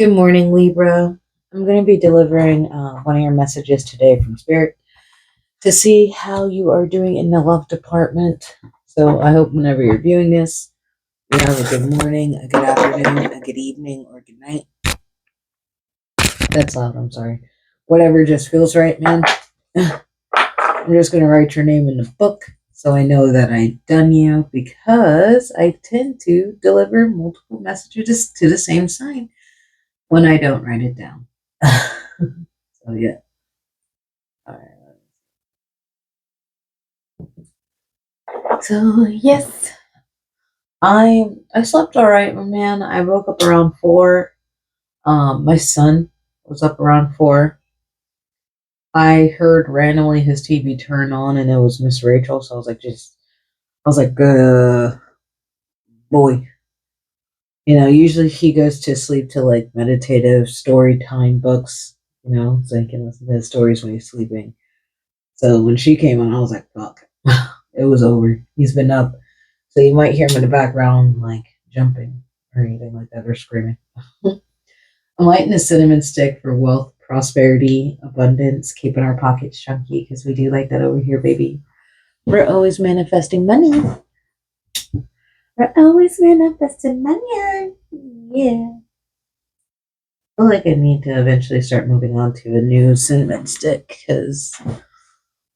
Good morning, Libra. I'm going to be delivering one of your messages today from Spirit to see how you are doing in the love department. So I hope whenever you're viewing this, you have a good morning, a good afternoon, a good evening, or good night. That's loud, I'm sorry. Whatever just feels right, man. I'm just going to write your name in the book so I know that I've done you because I tend to deliver multiple messages to the same sign when I don't write it down. So yeah. All right. So yes, I slept all right, man. I woke up around 4. My son was up around 4. I heard randomly his TV turn on, and it was Miss Rachel. So I was like, boy. Usually he goes to sleep to like meditative story time books. So he can listen to his stories when he's sleeping. So when she came on, I was like, fuck, it was over. He's been up. So you might hear him in the background, like jumping or anything like that, or screaming. I'm lighting a cinnamon stick for wealth, prosperity, abundance, keeping our pockets chunky because we do like that over here, baby. We're always manifesting money. We're always manifesting money. Yeah. I feel like I need to eventually start moving on to a new cinnamon stick because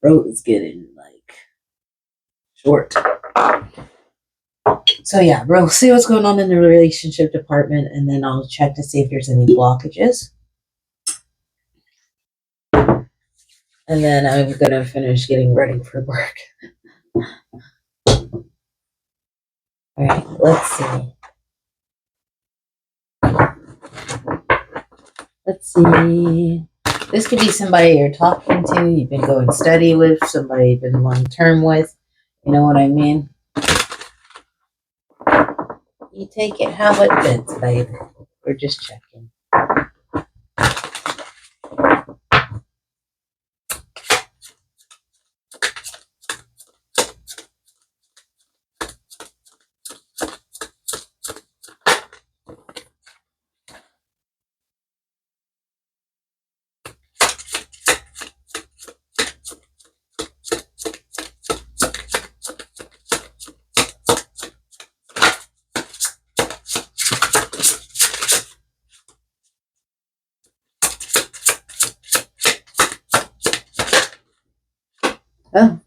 throat is getting like short. So yeah, we'll see what's going on in the relationship department, and then I'll check to see if there's any blockages. And then I'm gonna finish getting ready for work. All right, let's see. Let's see. This could be somebody you're talking to, you've been going steady with, somebody you've been long term with. You know what I mean? You take it how it fits, babe. We're just checking. Oh.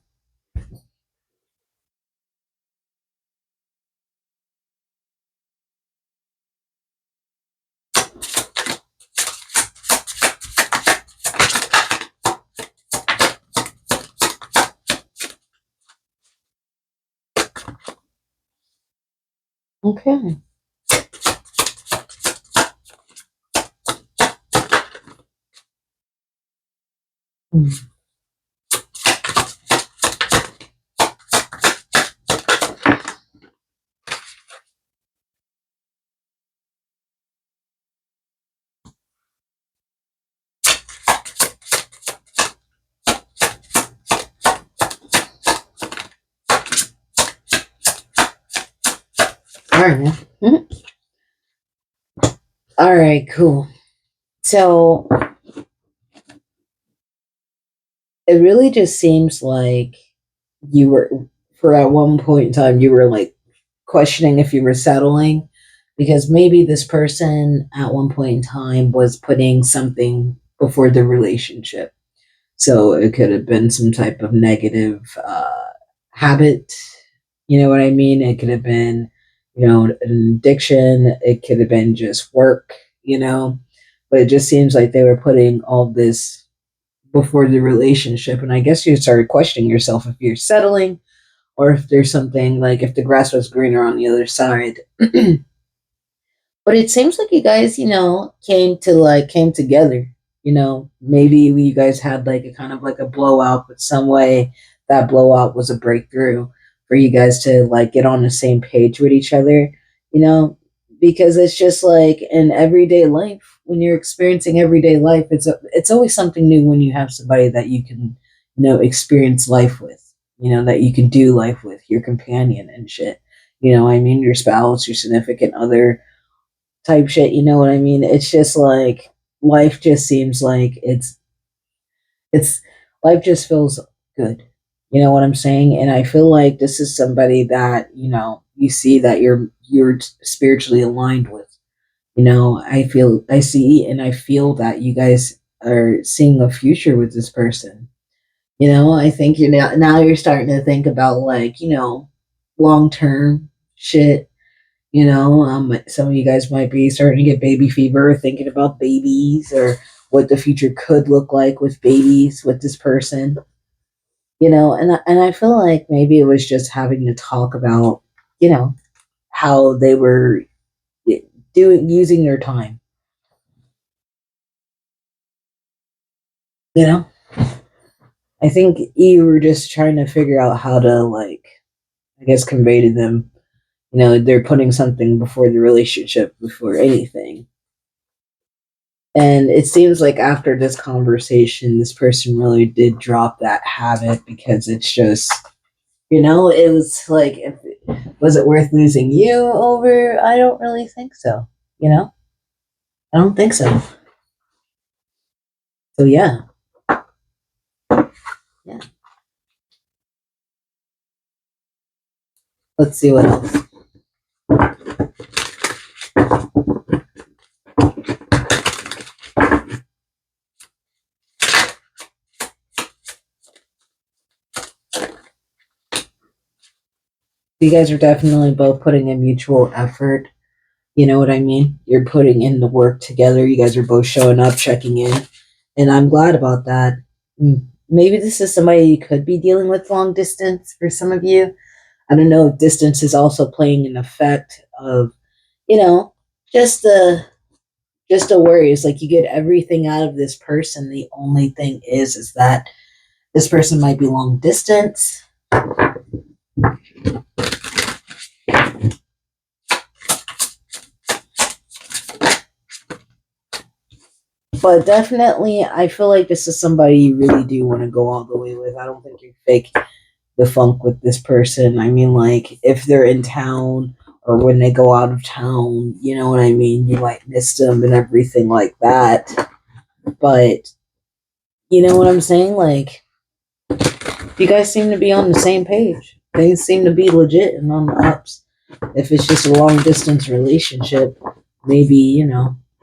Okay. All right, man. All right, cool. So it really just seems like you were, for at one point in time, you were like questioning if you were settling because maybe this person at one point in time was putting something before the relationship. So it could have been some type of negative habit. You know what I mean? It could have been, an addiction. It could have been just work. But it just seems like they were putting all this before the relationship. And I guess you started questioning yourself if you're settling or if there's something like if the grass was greener on the other side. But it seems like you guys, came together. Maybe you guys had like a kind of like a blowout, but some way that blowout was a breakthrough for you guys to like get on the same page with each other, you know, because it's just like in everyday life, when you're experiencing everyday life, it's always something new when you have somebody that you can, experience life with, that you can do life with, your companion and shit. I mean, your spouse, your significant other, type shit. You know what I mean? It's just like life just seems like it's life just feels good. You know what I'm saying? And I feel like this is somebody that, you see that you're spiritually aligned with. I see and I feel that you guys are seeing a future with this person. I think now you're starting to think about like, long term shit. Some of you guys might be starting to get baby fever, thinking about babies or what the future could look like with babies with this person. And I feel like maybe it was just having to talk about, you know, how they were doing using their time. You know, I think you were just trying to figure out how to like, I guess, convey to them. They're putting something before the relationship before anything. And it seems like after this conversation, this person really did drop that habit because it's just, it was like, was it worth losing you over? I don't really think so. You know, I don't think so. So yeah, yeah. Let's see what else. You guys are definitely both putting in mutual effort. You know what I mean? You're putting in the work together. You guys are both showing up, checking in, and I'm glad about that. Maybe this is somebody you could be dealing with long distance for some of you. I don't know if distance is also playing an effect of, you know, just the worries. Like you get everything out of this person. The only thing is that this person might be long distance. But definitely, I feel like this is somebody you really do want to go all the way with. I don't think you fake the funk with this person. I mean, like, if they're in town or when they go out of town, you know what I mean? You might miss them and everything like that. But, you know what I'm saying? Like, you guys seem to be on the same page. Things seem to be legit and on the ups. If it's just a long distance relationship, maybe,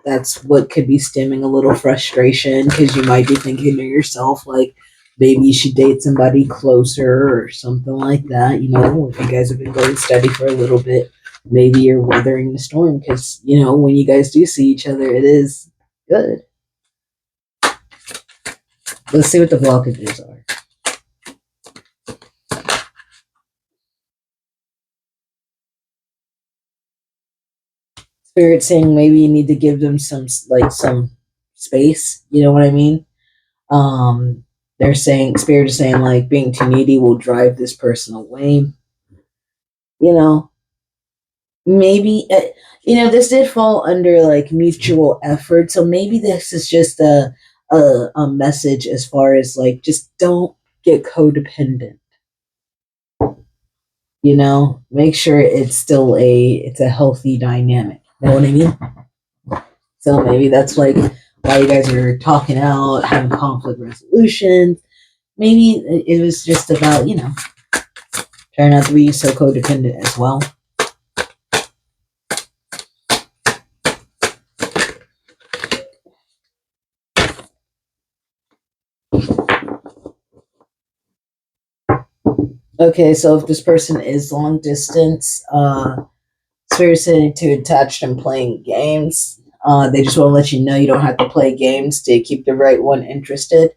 that's what could be stemming a little frustration because you might be thinking to yourself, like, maybe you should date somebody closer or something like that. If you guys have been going steady for a little bit, maybe you're weathering the storm because, when you guys do see each other, it is good. Let's see what the blockages are. Spirit saying maybe you need to give them some space. You know what I mean? Um, they're saying Spirit is saying like being too needy will drive this person away. You know, maybe this did fall under like mutual effort, so maybe this is just a message as far as like just don't get codependent. Make sure it's a healthy dynamic. You know what I mean? So maybe that's like why you guys are talking out, having conflict resolution. Maybe it was just about, trying not to be so codependent as well. Okay, so if this person is long distance, seriously too attached and playing games. They just want to let you know you don't have to play games to keep the right one interested.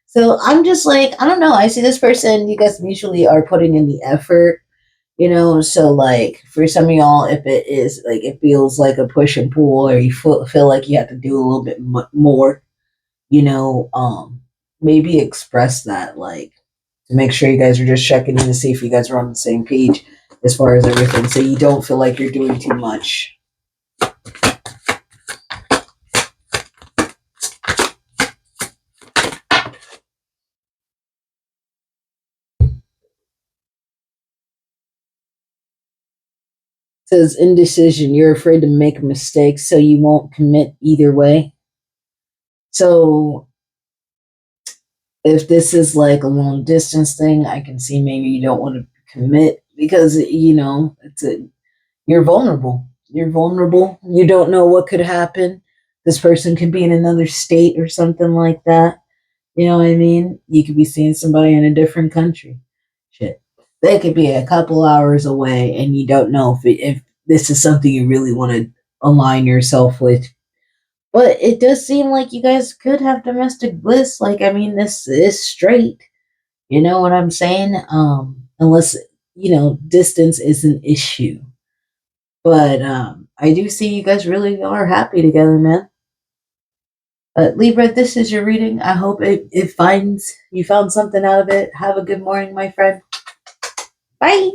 So I'm just like, I don't know. I see this person, you guys mutually are putting in the effort, So, like, for some of y'all, if it is like, it feels like a push and pull, or you feel like you have to do a little bit more, you know, um, maybe express that, like, to make sure you guys are just checking in to see if you guys are on the same page as far as everything. So you don't feel like you're doing too much. Says indecision. You're afraid to make mistakes, so you won't commit either way. So if this is like a long distance thing, I can see maybe you don't want to commit because you're vulnerable. You're vulnerable. You don't know what could happen. This person could be in another state or something like that. You know what I mean? You could be seeing somebody in a different country. Shit. They could be a couple hours away and you don't know if this is something you really want to align yourself with. But it does seem like you guys could have domestic bliss. Like, I mean, this is straight. You know what I'm saying? Unless, distance is an issue. But I do see you guys really are happy together, man. Libra, this is your reading. I hope it finds you found something out of it. Have a good morning, my friend. Bye.